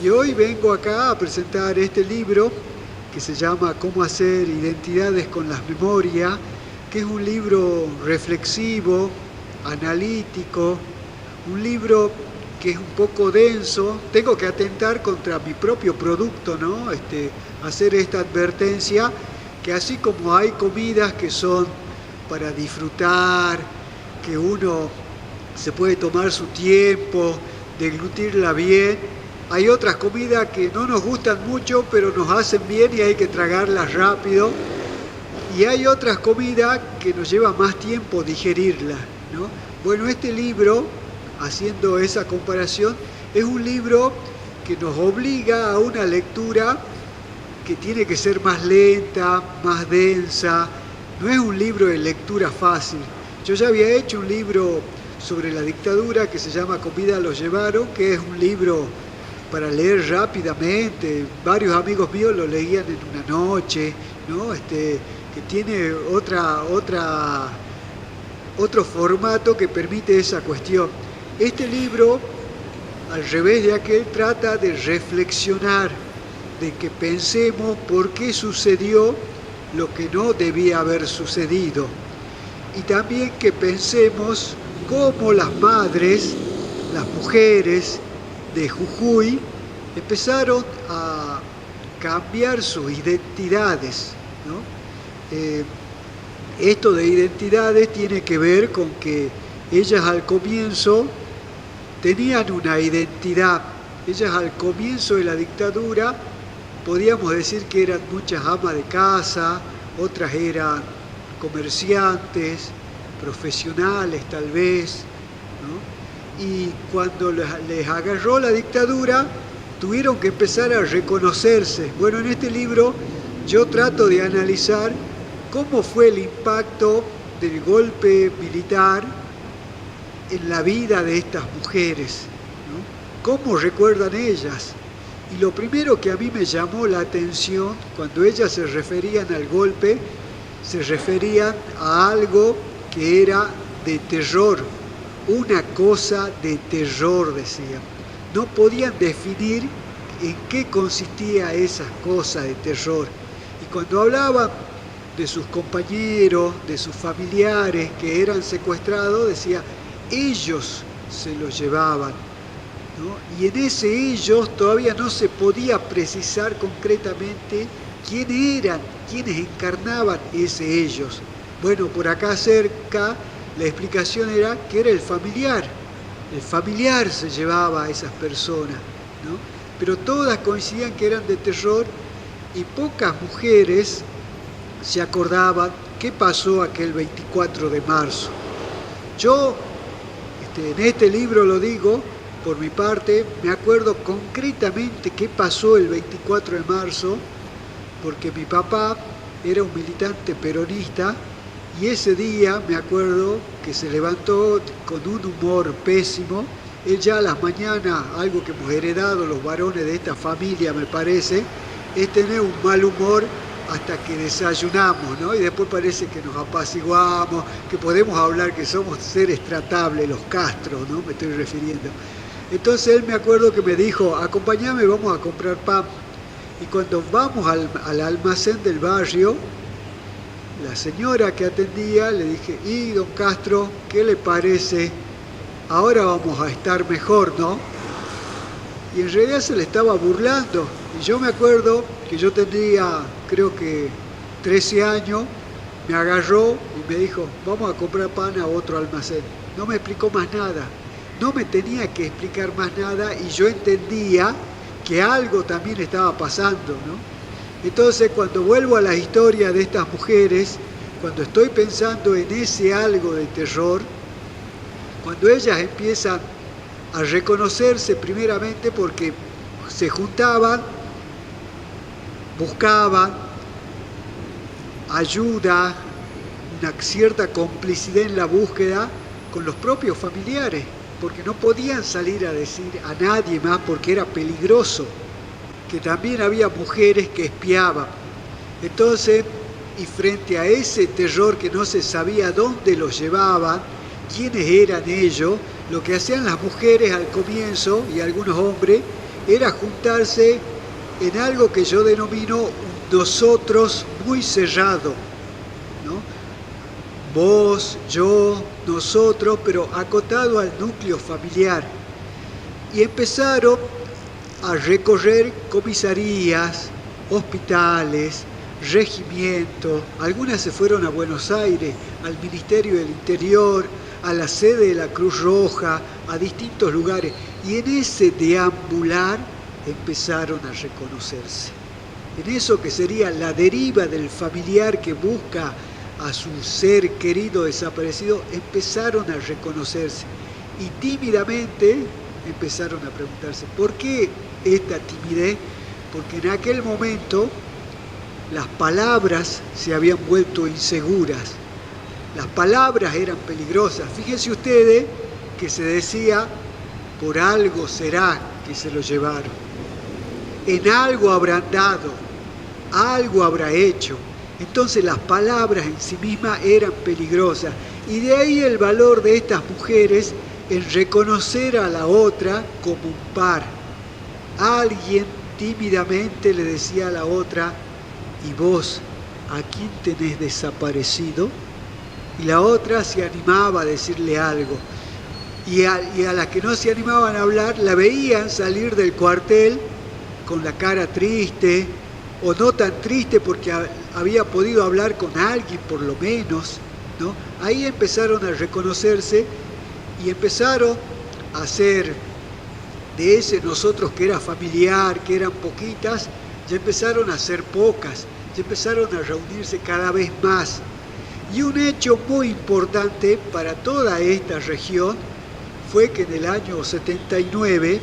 Y hoy vengo acá a presentar este libro que se llama Cómo hacer identidades con las memorias, que es un libro reflexivo, analítico, un libro que es un poco denso. Tengo que atentar contra mi propio producto, ¿no? Hacer esta advertencia, que así como hay comidas que son para disfrutar, que uno se puede tomar su tiempo, deglutirla bien, hay otras comidas que no nos gustan mucho, pero nos hacen bien y hay que tragarlas rápido. Y hay otras comidas que nos lleva más tiempo digerirlas, ¿no? Bueno, este libro, haciendo esa comparación, es un libro que nos obliga a una lectura que tiene que ser más lenta, más densa. No es un libro de lectura fácil. Yo ya había hecho un libro sobre la dictadura que se llama Comida lo llevaron, que es un libro para leer rápidamente. Varios amigos míos lo leían en una noche, ¿no? Que tiene otro formato que permite esa cuestión. Este libro, al revés de aquel, trata de reflexionar, de que pensemos por qué sucedió lo que no debía haber sucedido. Y también que pensemos cómo las madres, las mujeres de Jujuy empezaron a cambiar sus identidades, ¿no? Esto de identidades tiene que ver con que ellas al comienzo tenían una identidad. Ellas al comienzo de la dictadura podíamos decir que eran muchas amas de casa, otras eran comerciantes, profesionales tal vez, ¿no? Y cuando les agarró la dictadura, tuvieron que empezar a reconocerse. Bueno, en este libro yo trato de analizar cómo fue el impacto del golpe militar en la vida de estas mujeres, ¿no? ¿Cómo recuerdan ellas? Y lo primero que a mí me llamó la atención, cuando ellas se referían al golpe, se referían a algo que era de terror. Una cosa de terror, decían. No podían definir en qué consistía esas cosas de terror. Y cuando hablaban de sus compañeros, de sus familiares que eran secuestrados, decía, ellos se los llevaban, ¿no? Y en ese ellos todavía no se podía precisar concretamente quién eran, quiénes encarnaban ese ellos. Bueno, por acá cerca la explicación era que era el familiar se llevaba a esas personas, ¿no? Pero todas coincidían que eran de terror y pocas mujeres se acordaban qué pasó aquel 24 de marzo. Yo, en este libro lo digo, por mi parte, me acuerdo concretamente qué pasó el 24 de marzo, porque mi papá era un militante peronista. Y ese día me acuerdo que se levantó con un humor pésimo. Él ya a las mañanas, algo que hemos heredado los varones de esta familia, me parece, es tener un mal humor hasta que desayunamos, ¿no? Y después parece que nos apaciguamos, que podemos hablar que somos seres tratables, los Castro, ¿no? Me estoy refiriendo. Entonces él me acuerdo que me dijo, acompáñame, vamos a comprar pan. Y cuando vamos al almacén del barrio, la señora que atendía, le dije, y don Castro, ¿qué le parece? Ahora vamos a estar mejor, ¿no? Y en realidad se le estaba burlando. Y yo me acuerdo que yo tenía, creo que 13 años, me agarró y me dijo, vamos a comprar pan a otro almacén. No me explicó más nada. No me tenía que explicar más nada y yo entendía que algo también estaba pasando, ¿no? Entonces, cuando vuelvo a la historia de estas mujeres, cuando estoy pensando en ese algo de terror, cuando ellas empiezan a reconocerse primeramente porque se juntaban buscaban ayuda, una cierta complicidad en la búsqueda con los propios familiares, porque no podían salir a decir a nadie más porque era peligroso, que también había mujeres que espiaban. Entonces, y frente a ese terror que no se sabía dónde los llevaban, quiénes eran ellos, lo que hacían las mujeres al comienzo, y algunos hombres, era juntarse en algo que yo denomino un nosotros muy cerrado, ¿no? Vos, yo, nosotros, pero acotado al núcleo familiar. Y empezaron a recorrer comisarías, hospitales, regimientos. Algunas se fueron a Buenos Aires, al Ministerio del Interior, a la sede de la Cruz Roja, a distintos lugares. Y en ese deambular empezaron a reconocerse. En eso que sería la deriva del familiar que busca a su ser querido desaparecido, empezaron a reconocerse. Y tímidamente empezaron a preguntarse, ¿por qué esta timidez? Porque en aquel momento las palabras se habían vuelto inseguras. Las palabras eran peligrosas. Fíjense ustedes que se decía, por algo será que se lo llevaron. En algo habrán dado, algo habrá hecho. Entonces las palabras en sí mismas eran peligrosas. Y de ahí el valor de estas mujeres en reconocer a la otra como un par. Alguien tímidamente le decía a la otra, ¿y vos a quién tenés desaparecido? Y la otra se animaba a decirle algo. Y a las que no se animaban a hablar, la veían salir del cuartel con la cara triste, o no tan triste porque había podido hablar con alguien por lo menos, ¿no? Ahí empezaron a reconocerse y empezaron a hacer de ese nosotros que era familiar, que eran poquitas, ya empezaron a ser pocas, ya empezaron a reunirse cada vez más. Y un hecho muy importante para toda esta región fue que en el año 79,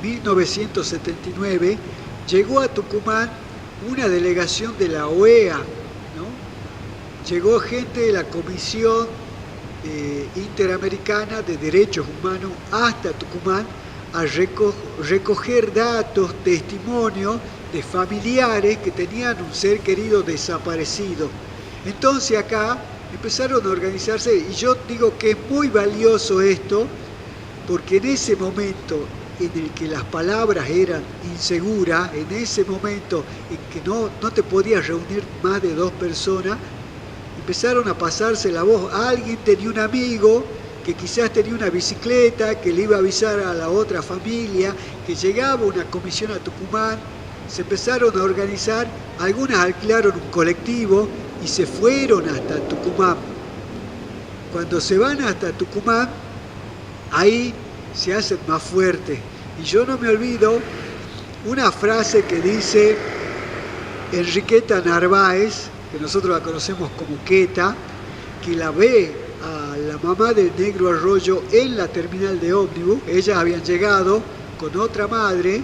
1979, llegó a Tucumán una delegación de la OEA, ¿no? Llegó gente de la Comisión Interamericana de Derechos Humanos hasta Tucumán a recoger datos, testimonios de familiares que tenían un ser querido desaparecido. Entonces acá empezaron a organizarse, y yo digo que es muy valioso esto, porque en ese momento en el que las palabras eran inseguras, en ese momento en que no te podías reunir más de 2 personas, empezaron a pasarse la voz. Alguien tenía un amigo que quizás tenía una bicicleta, que le iba a avisar a la otra familia, que llegaba una comisión a Tucumán, se empezaron a organizar, algunas alquilaron un colectivo y se fueron hasta Tucumán. Cuando se van hasta Tucumán, ahí se hacen más fuertes. Y yo no me olvido una frase que dice Enriqueta Narváez, que nosotros la conocemos como Queta, que la ve a la mamá del Negro Arroyo en la terminal de ómnibus. Ellas habían llegado con otra madre,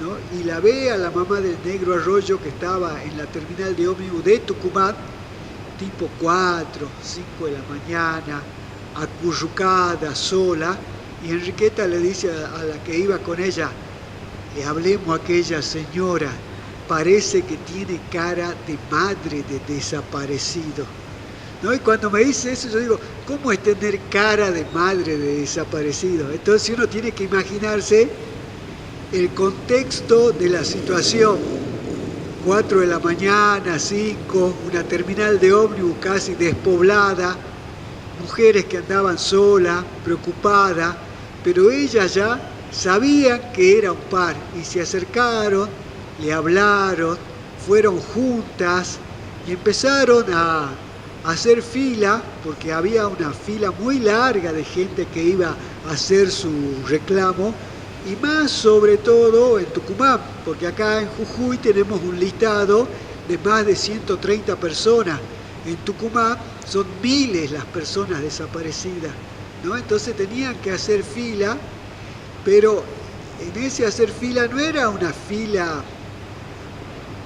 ¿no? Y la ve a la mamá del Negro Arroyo que estaba en la terminal de ómnibus de Tucumán, tipo 4, 5 de la mañana, acurrucada, sola, y Enriqueta le dice a la que iba con ella, le hablemos a aquella señora, parece que tiene cara de madre de desaparecido, ¿no? Y cuando me dice eso yo digo, ¿cómo es tener cara de madre de desaparecido? Entonces uno tiene que imaginarse el contexto de la situación. 4 de la mañana, 5, una terminal de ómnibus casi despoblada, mujeres que andaban solas, preocupadas, pero ellas ya sabían que era un par y se acercaron, le hablaron, fueron juntas y empezaron a hacer fila, porque había una fila muy larga de gente que iba a hacer su reclamo, y más sobre todo en Tucumán, porque acá en Jujuy tenemos un listado de más de 130 personas. En Tucumán son miles las personas desaparecidas, ¿no? Entonces tenían que hacer fila, pero en ese hacer fila no era una fila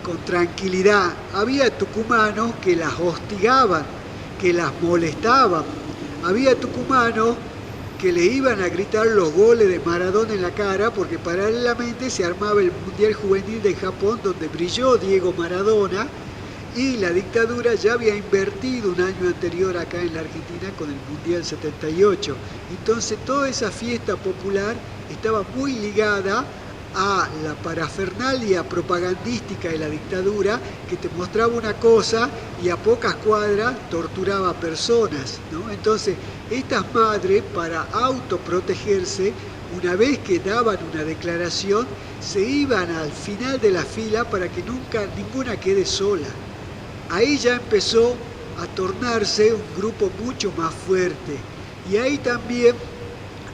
con tranquilidad. Había tucumanos que las hostigaban, que las molestaban. Había tucumanos que le iban a gritar los goles de Maradona en la cara, porque paralelamente se armaba el Mundial Juvenil de Japón, donde brilló Diego Maradona, y la dictadura ya había invertido un año anterior acá en la Argentina con el Mundial 78. Entonces toda esa fiesta popular estaba muy ligada a la parafernalia propagandística de la dictadura, que te mostraba una cosa y a pocas cuadras torturaba personas, ¿no? Entonces, estas madres, para autoprotegerse, una vez que daban una declaración, se iban al final de la fila para que nunca ninguna quede sola. Ahí ya empezó a tornarse un grupo mucho más fuerte. Y ahí también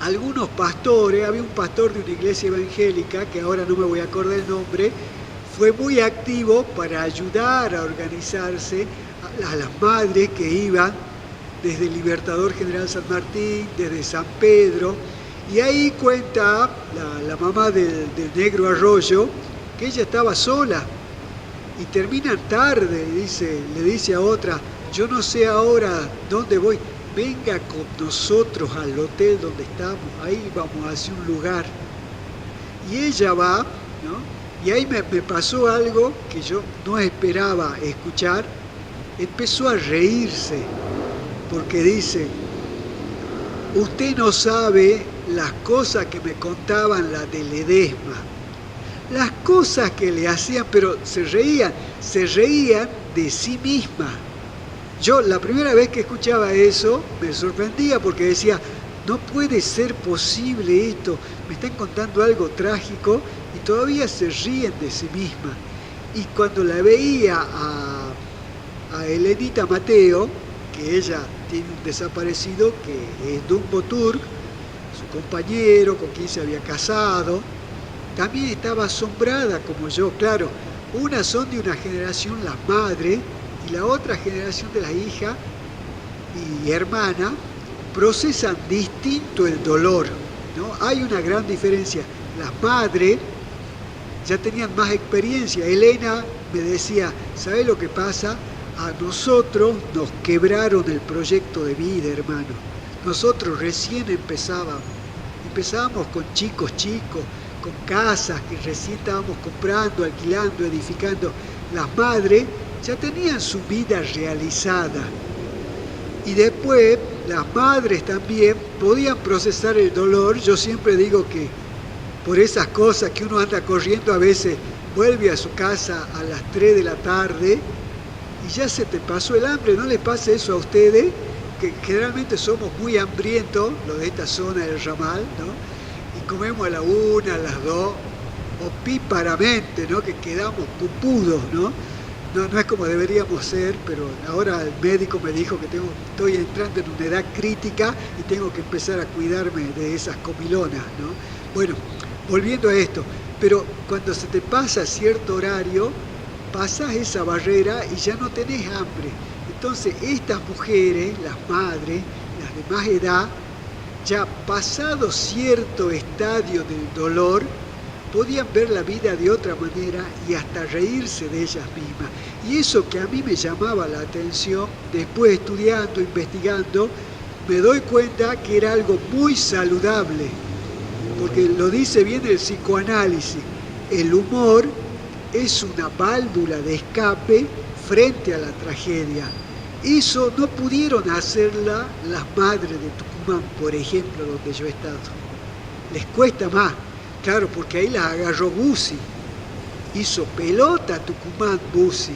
algunos pastores, había un pastor de una iglesia evangélica, que ahora no me voy a acordar el nombre, fue muy activo para ayudar a organizarse a las madres que iban desde el Libertador General San Martín, desde San Pedro, y ahí cuenta la mamá del Negro Arroyo que ella estaba sola, y terminan tarde, le dice a otra, yo no sé ahora dónde voy, venga con nosotros al hotel donde estamos, ahí vamos hacia un lugar. Y ella va, ¿no? Y ahí me pasó algo que yo no esperaba escuchar. Empezó a reírse, porque dice, usted no sabe las cosas que me contaban las de Ledesma, las cosas que le hacían, pero se reían de sí misma. Yo la primera vez que escuchaba eso me sorprendía porque decía, no puede ser posible esto, me están contando algo trágico y todavía se ríen de sí misma. Y cuando la veía a Elenita Mateo, que ella tiene un desaparecido que es Dumbo Turk, su compañero con quien se había casado, también estaba asombrada como yo. Claro, una son de una generación las madres, y la otra generación de la hija y hermana procesan distinto el dolor, ¿no? Hay una gran diferencia. Las madres ya tenían más experiencia. Elena me decía, ¿sabe lo que pasa? A nosotros nos quebraron el proyecto de vida, hermano. Nosotros recién empezábamos con chicos, con casas que recién estábamos comprando, alquilando, edificando. Las madres ya tenían su vida realizada. Y después las madres también podían procesar el dolor. Yo siempre digo que por esas cosas que uno anda corriendo, a veces vuelve a su casa a las 3 de la tarde y ya se te pasó el hambre. ¿No les pasa eso a ustedes? Que generalmente somos muy hambrientos, los de esta zona del ramal, ¿no? Y comemos a la 1, a las 2, o píparamente, ¿no? Que quedamos pupudos, ¿no? No es como deberíamos ser, pero ahora el médico me dijo que estoy entrando en una edad crítica y tengo que empezar a cuidarme de esas comilonas, ¿no? Bueno, volviendo a esto, pero cuando se te pasa cierto horario, pasas esa barrera y ya no tenés hambre. Entonces estas mujeres, las madres, las de más edad, ya pasado cierto estadio del dolor, podían ver la vida de otra manera y hasta reírse de ellas mismas. Y eso que a mí me llamaba la atención, después estudiando, investigando, me doy cuenta que era algo muy saludable, porque lo dice bien el psicoanálisis, el humor es una válvula de escape frente a la tragedia. Eso no pudieron hacerla las madres de Tucumán, por ejemplo, donde yo he estado. Les cuesta más. Claro, porque ahí las agarró Bussi, hizo pelota a Tucumán Bussi,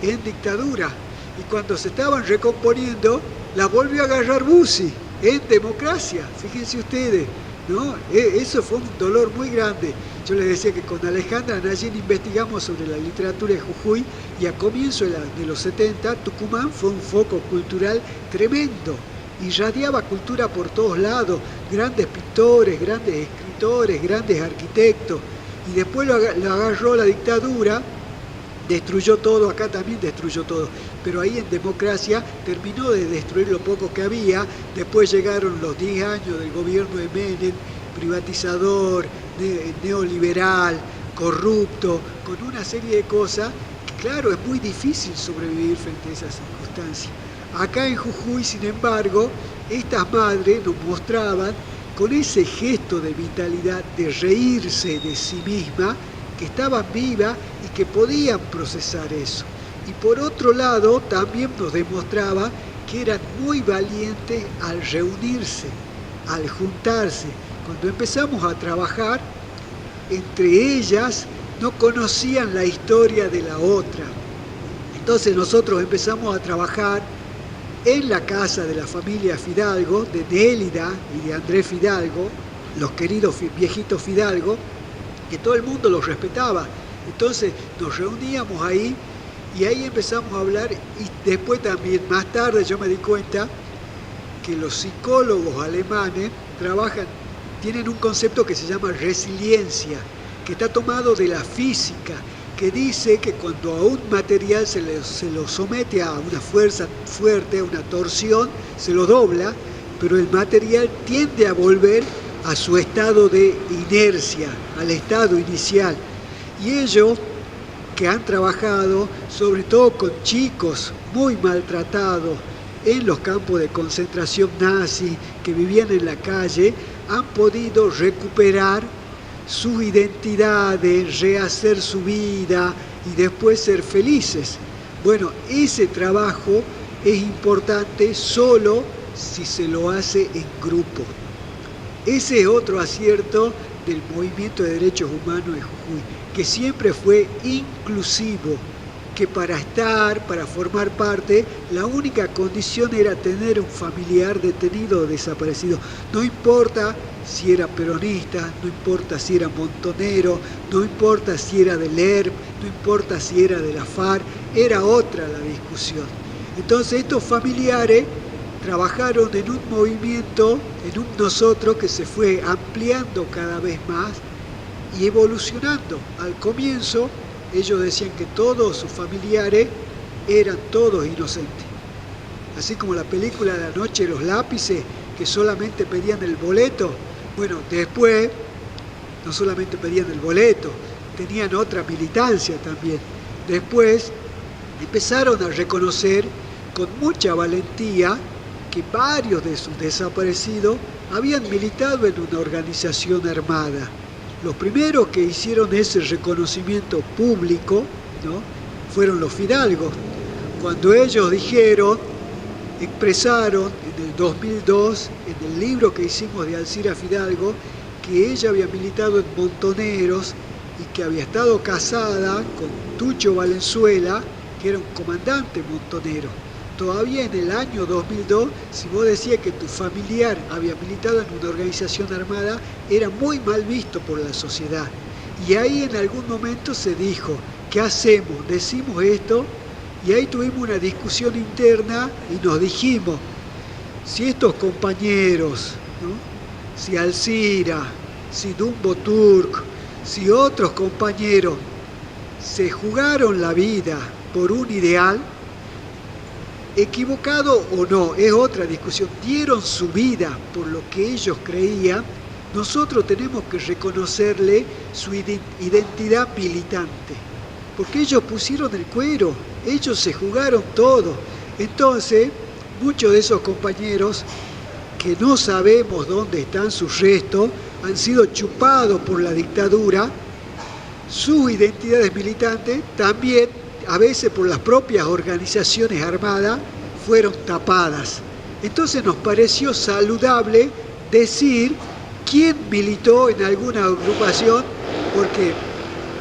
en dictadura, y cuando se estaban recomponiendo, la volvió a agarrar Bussi, en democracia, fíjense ustedes, ¿no? Eso fue un dolor muy grande. Yo les decía que con Alejandra Nayin investigamos sobre la literatura de Jujuy, y a comienzos de los 70, Tucumán fue un foco cultural tremendo, irradiaba cultura por todos lados, grandes pintores, grandes escritores, grandes arquitectos, y después lo agarró la dictadura, destruyó todo, acá también destruyó todo, pero ahí en democracia terminó de destruir lo poco que había. Después llegaron los 10 años del gobierno de Menem, privatizador, neoliberal, corrupto, con una serie de cosas que, claro, es muy difícil sobrevivir frente a esas circunstancias. Acá en Jujuy, sin embargo, estas madres nos mostraban con ese gesto de vitalidad, de reírse de sí misma, que estaban vivas y que podían procesar eso. Y por otro lado, también nos demostraba que eran muy valientes al reunirse, al juntarse. Cuando empezamos a trabajar, entre ellas no conocían la historia de la otra. Entonces nosotros empezamos a trabajar en la casa de la familia Fidalgo, de Nélida y de Andrés Fidalgo, los queridos viejitos Fidalgo, que todo el mundo los respetaba. Entonces nos reuníamos ahí y ahí empezamos a hablar, y después también, más tarde, yo me di cuenta que los psicólogos alemanes tienen un concepto que se llama resiliencia, que está tomado de la física, que dice que cuando a un material se lo somete a una fuerza fuerte, a una torsión, se lo dobla, pero el material tiende a volver a su estado de inercia, al estado inicial. Y ellos, que han trabajado sobre todo con chicos muy maltratados en los campos de concentración nazi, que vivían en la calle, han podido recuperar sus identidades, rehacer su vida y después ser felices. Bueno, ese trabajo es importante solo si se lo hace en grupo. Ese es otro acierto del movimiento de derechos humanos de Jujuy, que siempre fue inclusivo, que para formar parte, la única condición era tener un familiar detenido o desaparecido. No importa si era peronista, no importa si era montonero, no importa si era del ERP, no importa si era de la FARC, era otra la discusión. Entonces estos familiares trabajaron en un movimiento, en un nosotros que se fue ampliando cada vez más y evolucionando. Al comienzo ellos decían que todos sus familiares eran todos inocentes. Así como la película de La Noche de los Lápices, que solamente pedían el boleto. Bueno, después no solamente pedían el boleto, tenían otra militancia también. Después empezaron a reconocer con mucha valentía que varios de sus desaparecidos habían militado en una organización armada. Los primeros que hicieron ese reconocimiento público, ¿no?, fueron los Fidalgos. Cuando ellos expresaron en el 2002, en el libro que hicimos de Alcira Fidalgo, que ella había militado en Montoneros y que había estado casada con Tucho Valenzuela, que era un comandante montonero. Todavía en el año 2002, si vos decías que tu familiar había militado en una organización armada, era muy mal visto por la sociedad. Y ahí en algún momento se dijo, ¿qué hacemos? ¿Decimos esto? Y ahí tuvimos una discusión interna y nos dijimos, si estos compañeros, ¿no?, si Alcira, si Dumbo Turk, si otros compañeros se jugaron la vida por un ideal, equivocado o no, es otra discusión, dieron su vida por lo que ellos creían, nosotros tenemos que reconocerle su identidad militante, porque ellos pusieron el cuero, ellos se jugaron todo. Entonces, muchos de esos compañeros, que no sabemos dónde están sus restos, han sido chupados por la dictadura, sus identidades militantes también, a veces por las propias organizaciones armadas, fueron tapadas. Entonces nos pareció saludable decir quién militó en alguna agrupación,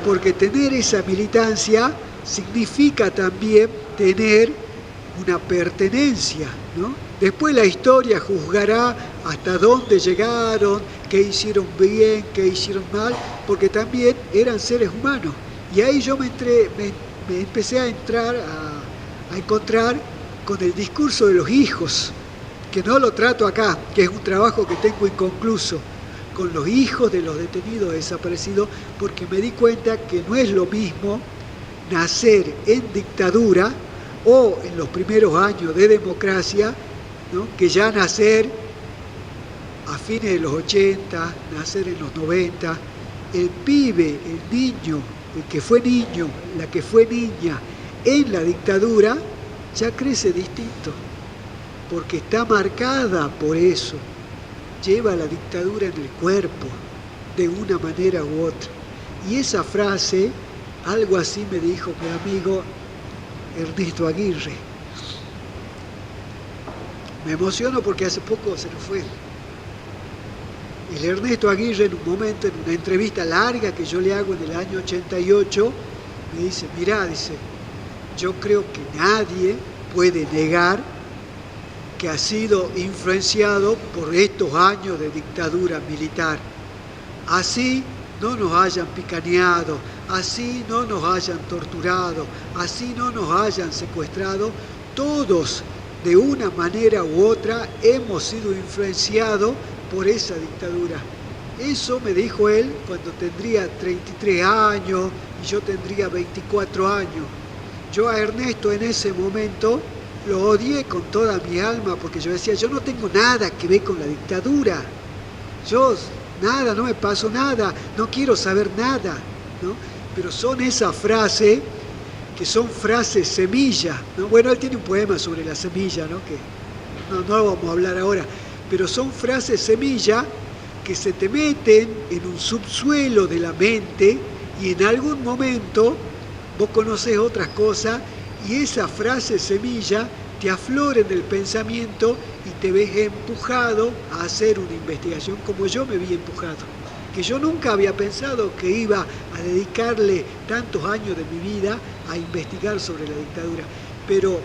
porque tener esa militancia significa también tener una pertenencia, ¿no? Después la historia juzgará hasta dónde llegaron, qué hicieron bien, qué hicieron mal, porque también eran seres humanos. Y ahí yo me empecé a encontrar con el discurso de los hijos, que no lo trato acá, que es un trabajo que tengo inconcluso, con los hijos de los detenidos desaparecidos, porque me di cuenta que no es lo mismo nacer en dictadura o en los primeros años de democracia, ¿no?, que ya nacer a fines de los 80, nacer en los 90, el pibe, el niño, el que fue niño, la que fue niña en la dictadura, ya crece distinto, porque está marcada por eso, lleva la dictadura en el cuerpo, de una manera u otra. Y esa frase, algo así me dijo mi amigo Ernesto Aguirre. Me emociono porque hace poco se nos fue. El Ernesto Aguirre, en un momento, en una entrevista larga que yo le hago en el año 88, me dice, mirá, dice, yo creo que nadie puede negar que ha sido influenciado por estos años de dictadura militar. Así no nos hayan picaneado, así no nos hayan torturado, así no nos hayan secuestrado, todos de una manera u otra hemos sido influenciados por esa dictadura. Eso me dijo él cuando tendría 33 años y yo tendría 24 años. Yo a Ernesto en ese momento lo odié con toda mi alma porque yo decía, yo no tengo nada que ver con la dictadura. Yo nada, no me pasó nada, no quiero saber nada, ¿no? Pero son esas frases que son frases semilla, ¿no? Bueno, él tiene un poema sobre la semilla, ¿no? Que no vamos a hablar ahora, pero son frases semilla que se te meten en un subsuelo de la mente y en algún momento vos conocés otras cosas y esa frase semilla te aflora en el pensamiento y te ves empujado a hacer una investigación como yo me vi empujado, que yo nunca había pensado que iba a dedicarle tantos años de mi vida a investigar sobre la dictadura, pero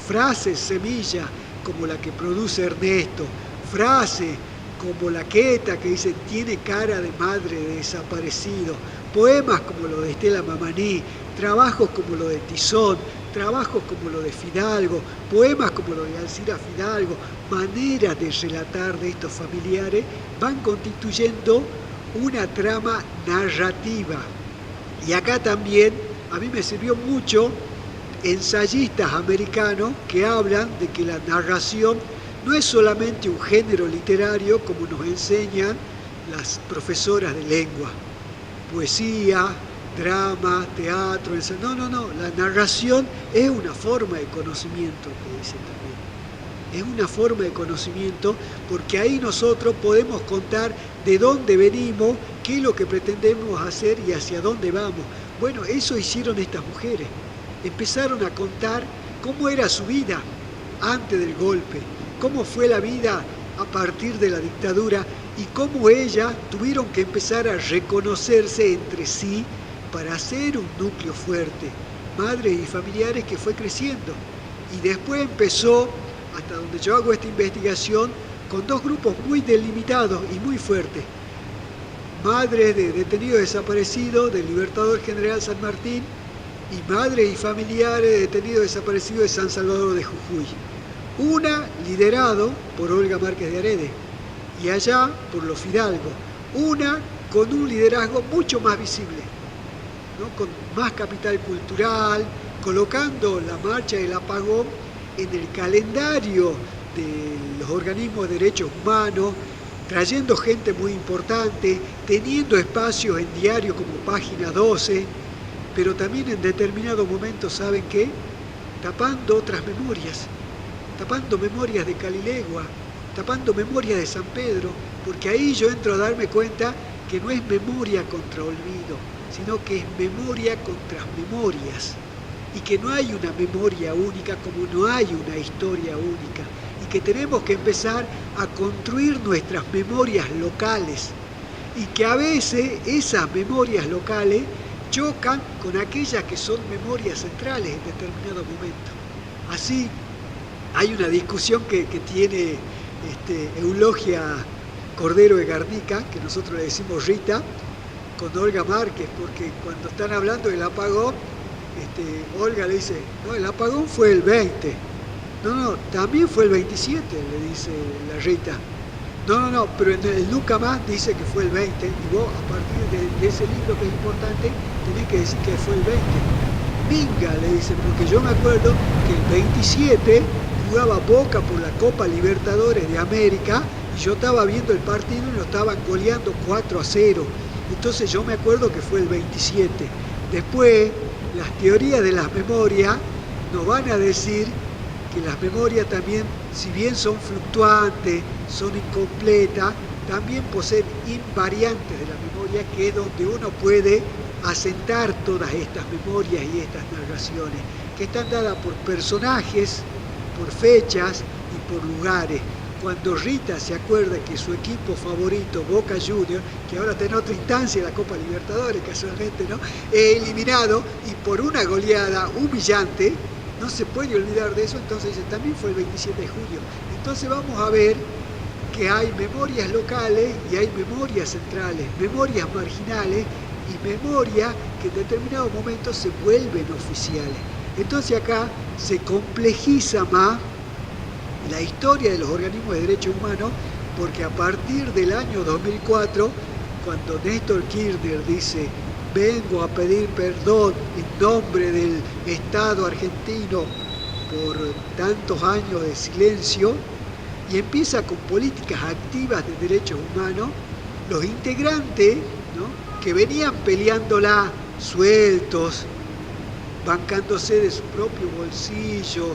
frases semilla como la que produce Ernesto, frases como la Queta que dice tiene cara de madre de desaparecido, poemas como lo de Estela Mamaní, trabajos como lo de Tizón, trabajos como lo de Fidalgo, poemas como lo de Alcira Fidalgo, maneras de relatar de estos familiares, van constituyendo una trama narrativa. Y acá también a mí me sirvió mucho ensayistas americanos que hablan de que la narración no es solamente un género literario como nos enseñan las profesoras de lengua, poesía, drama, teatro, no, la narración es una forma de conocimiento, que dicen también. Es una forma de conocimiento porque ahí nosotros podemos contar de dónde venimos, qué es lo que pretendemos hacer y hacia dónde vamos. Bueno, eso hicieron estas mujeres. Empezaron a contar cómo era su vida antes del golpe, cómo fue la vida a partir de la dictadura y cómo ellas tuvieron que empezar a reconocerse entre sí para hacer un núcleo fuerte, madres y familiares que fue creciendo. Y después empezó, hasta donde yo hago esta investigación, con dos grupos muy delimitados y muy fuertes. Madres de detenidos desaparecidos del Libertador General San Martín y madres y familiares de detenidos desaparecidos de San Salvador de Jujuy. Una liderado por Olga Márquez de Arede y allá por los Fidalgo. Una con un liderazgo mucho más visible, ¿no? Con más capital cultural, colocando la marcha del apagón en el calendario de los organismos de derechos humanos, trayendo gente muy importante, teniendo espacios en diarios como Página 12, pero también en determinados momentos, ¿saben qué? Tapando otras memorias, tapando memorias de Calilegua, tapando memorias de San Pedro, porque ahí yo entro a darme cuenta que no es memoria contra olvido, sino que es memoria contra memorias, y que no hay una memoria única como no hay una historia única, y que tenemos que empezar a construir nuestras memorias locales, y que a veces esas memorias locales chocan con aquellas que son memorias centrales en determinado momento. Así hay una discusión que tiene Eulogia Cordero de Garnica, que nosotros le decimos Rita, con Olga Márquez, porque cuando están hablando del apagón, Olga le dice, no, el apagón fue el 20. No, también fue el 27, le dice la Rita. No, pero en el Nunca Más dice que fue el 20, y vos a partir de ese libro que es importante, tenés que decir que fue el 20. Minga, le dice, porque yo me acuerdo que el 27 jugaba Boca por la Copa Libertadores de América, y yo estaba viendo el partido y lo estaban goleando 4-0. Entonces yo me acuerdo que fue el 27. Después, las teorías de las memorias nos van a decir que las memorias también, si bien son fluctuantes, son incompletas, también poseen invariantes de la memoria, que es donde uno puede asentar todas estas memorias y estas narraciones, que están dadas por personajes, por fechas y por lugares. Cuando Rita se acuerda que su equipo favorito, Boca Juniors, que ahora está en otra instancia de la Copa Libertadores, casualmente, ¿no?, eliminado y por una goleada humillante, no se puede olvidar de eso. Entonces también fue el 27 de julio. Entonces vamos a ver que hay memorias locales y hay memorias centrales, memorias marginales y memorias que en determinados momentos se vuelven oficiales. Entonces acá se complejiza más la historia de los organismos de derechos humanos, porque a partir del año 2004, cuando Néstor Kirchner dice: vengo a pedir perdón en nombre del Estado argentino por tantos años de silencio, y empieza con políticas activas de derechos humanos, los integrantes, ¿no?, que venían peleándola sueltos, bancándose de su propio bolsillo,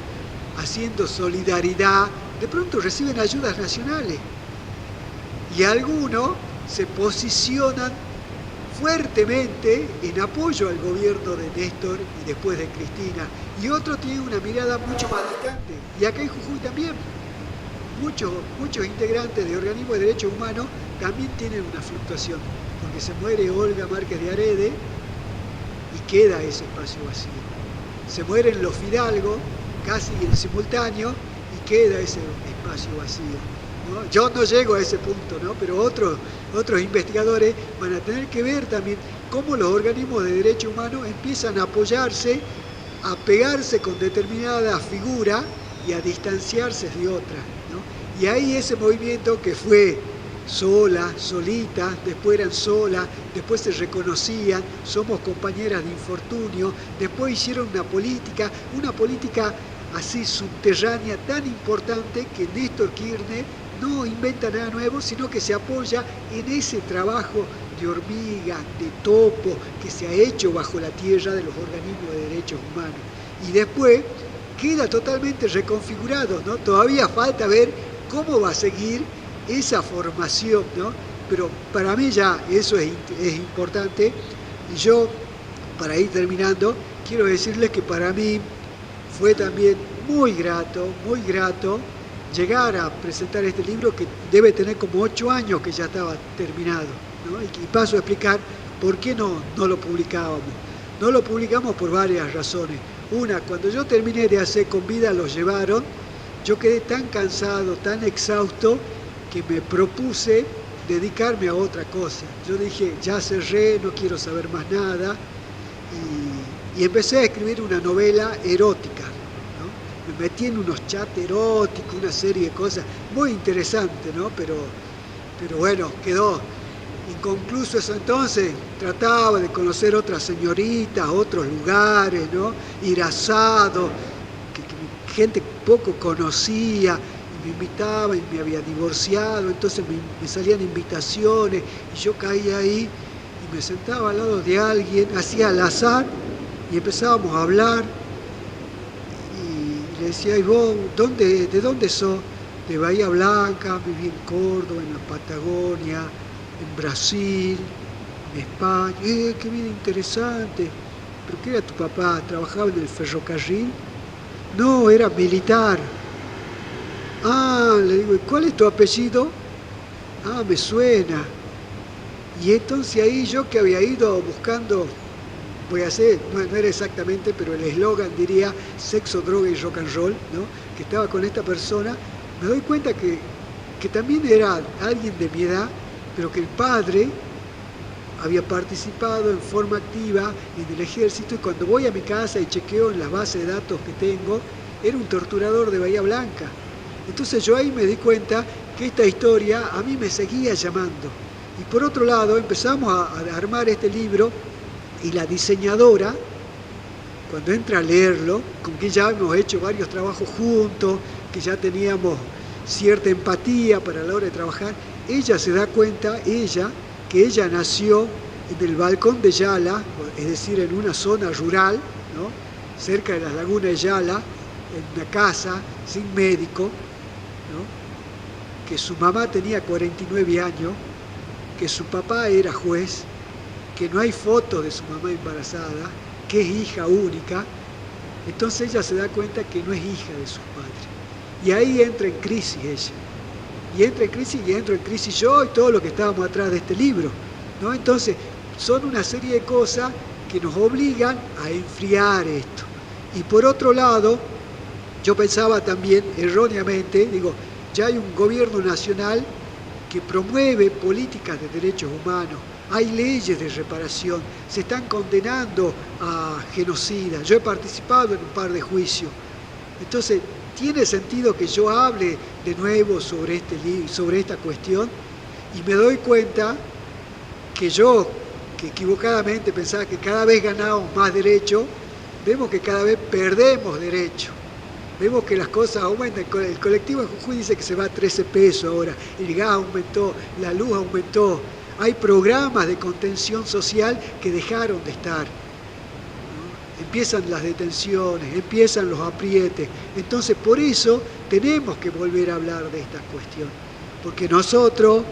haciendo solidaridad, de pronto reciben ayudas nacionales. Y algunos se posicionan fuertemente en apoyo al gobierno de Néstor y después de Cristina, y otros tienen una mirada mucho más distante. Y acá en Jujuy también, muchos integrantes de organismos de derechos humanos también tienen una fluctuación, porque se muere Olga Márquez de Arede y queda ese espacio vacío. Se mueren los Fidalgo casi en simultáneo y queda ese espacio vacío, ¿no? Yo no llego a ese punto, ¿no?, pero otros investigadores van a tener que ver también cómo los organismos de derechos humanos empiezan a apoyarse, a pegarse con determinadas figuras y a distanciarse de otras, ¿no? Y ahí ese movimiento que fue solita, después eran solas, después se reconocían, somos compañeras de infortunio, después hicieron una política así subterránea tan importante, que Néstor Kirchner no inventa nada nuevo, sino que se apoya en ese trabajo de hormiga, de topo, que se ha hecho bajo la tierra de los organismos de derechos humanos. Y después queda totalmente reconfigurado, ¿no? Todavía falta ver cómo va a seguir esa formación, ¿no? Pero para mí ya eso es importante. Y yo, para ir terminando, quiero decirles que para mí fue también muy grato llegar a presentar este libro, que debe tener como 8 años que ya estaba terminado, ¿no? Y paso a explicar por qué no lo publicábamos. No lo publicamos por varias razones. Una, cuando yo terminé de hacer Con Vida los llevaron, yo quedé tan cansado, tan exhausto, que me propuse dedicarme a otra cosa. Yo dije: ya cerré, no quiero saber más nada, y empecé a escribir una novela erótica, ¿no? Me metí en unos chats eróticos, una serie de cosas muy interesantes, ¿no? Pero bueno, quedó inconcluso eso. Entonces trataba de conocer otras señoritas, otros lugares, ¿no?, ir a asado, que gente poco conocía, me invitaba y me había divorciado, entonces me salían invitaciones y yo caía ahí y me sentaba al lado de alguien, hacía al azar, y empezábamos a hablar y le decía: ¿y vos de dónde sos? De Bahía Blanca, viví en Córdoba, en la Patagonia, en Brasil, en España. Qué vida interesante. ¿Pero qué era tu papá? ¿Trabajaba en el ferrocarril? No, era militar. Ah, le digo: ¿y cuál es tu apellido? Ah, me suena. Y entonces ahí yo, que había ido buscando, voy a hacer, no era exactamente, pero el eslogan diría sexo, droga y rock and roll, ¿no?, que estaba con esta persona, me doy cuenta que también era alguien de mi edad, pero que el padre había participado en forma activa en el ejército, y cuando voy a mi casa y chequeo en las bases de datos que tengo, era un torturador de Bahía Blanca. Entonces yo ahí me di cuenta que esta historia a mí me seguía llamando. Y por otro lado empezamos a armar este libro, y la diseñadora, cuando entra a leerlo, con quien ya hemos hecho varios trabajos juntos, que ya teníamos cierta empatía para la hora de trabajar, ella se da cuenta, que ella nació en el balcón de Yala, es decir, en una zona rural, ¿no?, cerca de las lagunas de Yala, en una casa, sin médico, ¿no?, que su mamá tenía 49 años, que su papá era juez, que no hay fotos de su mamá embarazada, que es hija única. Entonces ella se da cuenta que no es hija de sus padres. Y ahí entra en crisis ella. Y entra en crisis y entro en crisis yo y todo lo que estábamos atrás de este libro, ¿no? Entonces, son una serie de cosas que nos obligan a enfriar esto. Y por otro lado, yo pensaba también erróneamente, digo, ya hay un gobierno nacional que promueve políticas de derechos humanos, hay leyes de reparación, se están condenando a genocidas. Yo he participado en un par de juicios. Entonces, tiene sentido que yo hable de nuevo sobre esta cuestión, y me doy cuenta que yo, que equivocadamente pensaba que cada vez ganábamos más derechos, vemos que cada vez perdemos derechos. Vemos que las cosas aumentan. El colectivo de Jujuy dice que se va a 13 pesos ahora, el gas aumentó, la luz aumentó. Hay programas de contención social que dejaron de estar, ¿no? Empiezan las detenciones, empiezan los aprietes. Entonces, por eso tenemos que volver a hablar de esta cuestión. Porque nosotros,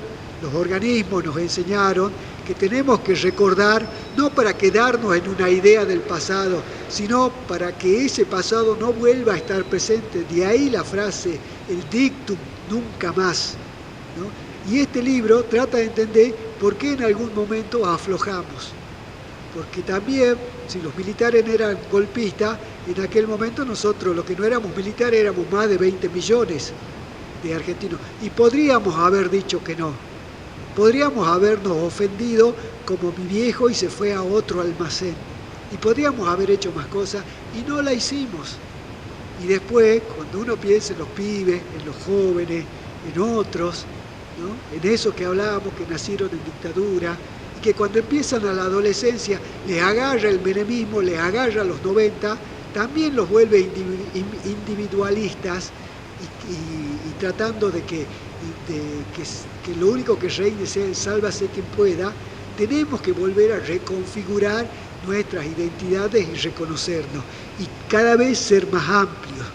los organismos, nos enseñaron que tenemos que recordar, no para quedarnos en una idea del pasado, sino para que ese pasado no vuelva a estar presente. De ahí la frase, el dictum, nunca más, ¿no? Y este libro trata de entender por qué en algún momento aflojamos. Porque también, si los militares eran golpistas, en aquel momento nosotros, los que no éramos militares, éramos más de 20 millones de argentinos. Y podríamos haber dicho que no. Podríamos habernos ofendido como mi viejo y se fue a otro almacén. Y podríamos haber hecho más cosas y no la hicimos. Y después, cuando uno piensa en los pibes, en los jóvenes, en otros, ¿no?, en esos que hablábamos que nacieron en dictadura, y que cuando empiezan a la adolescencia les agarra el menemismo, les agarra los 90, también los vuelve individualistas y tratando de que lo único que reine sea el sálvase quien pueda. Tenemos que volver a reconfigurar nuestras identidades y reconocernos, y cada vez ser más amplios,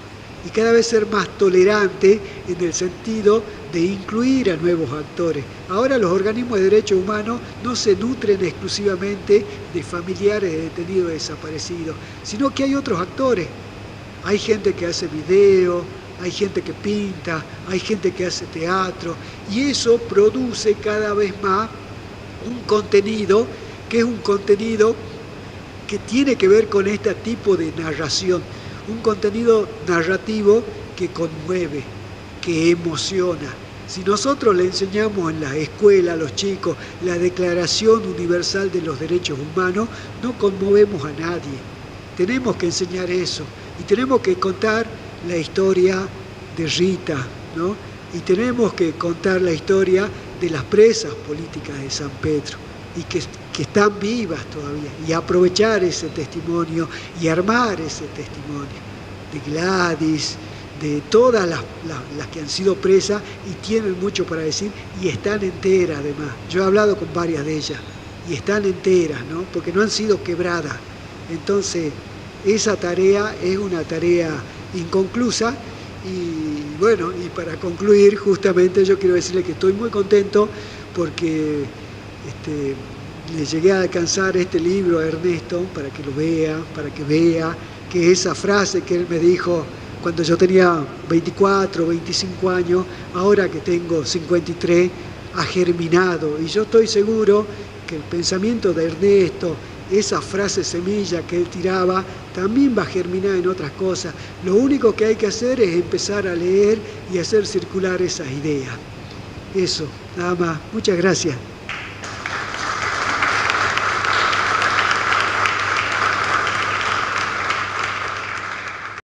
y cada vez ser más tolerantes en el sentido de incluir a nuevos actores. Ahora los organismos de derechos humanos no se nutren exclusivamente de familiares de detenidos desaparecidos, sino que hay otros actores. Hay gente que hace video, hay gente que pinta, hay gente que hace teatro, y eso produce cada vez más un contenido que es un contenido que tiene que ver con este tipo de narración, un contenido narrativo que conmueve, que emociona. Si nosotros le enseñamos en la escuela a los chicos la Declaración Universal de los Derechos Humanos, no conmovemos a nadie. Tenemos que enseñar eso, y tenemos que contar la historia de Rita, ¿no? Y tenemos que contar la historia de las presas políticas de San Pedro, y que están vivas todavía, y aprovechar ese testimonio y armar ese testimonio de Gladys, de todas las que han sido presas y tienen mucho para decir, y están enteras además. Yo he hablado con varias de ellas y están enteras, ¿no?, porque no han sido quebradas. Entonces, esa tarea es una tarea inconclusa. Y bueno, y para concluir, justamente yo quiero decirle que estoy muy contento porque le llegué a alcanzar este libro a Ernesto para que lo vea, para que vea que esa frase que él me dijo cuando yo tenía 24, 25 años, ahora que tengo 53, ha germinado. Y yo estoy seguro que el pensamiento de Ernesto, esa frase semilla que él tiraba, también va a germinar en otras cosas. Lo único que hay que hacer es empezar a leer y hacer circular esas ideas. Eso, nada más. Muchas gracias.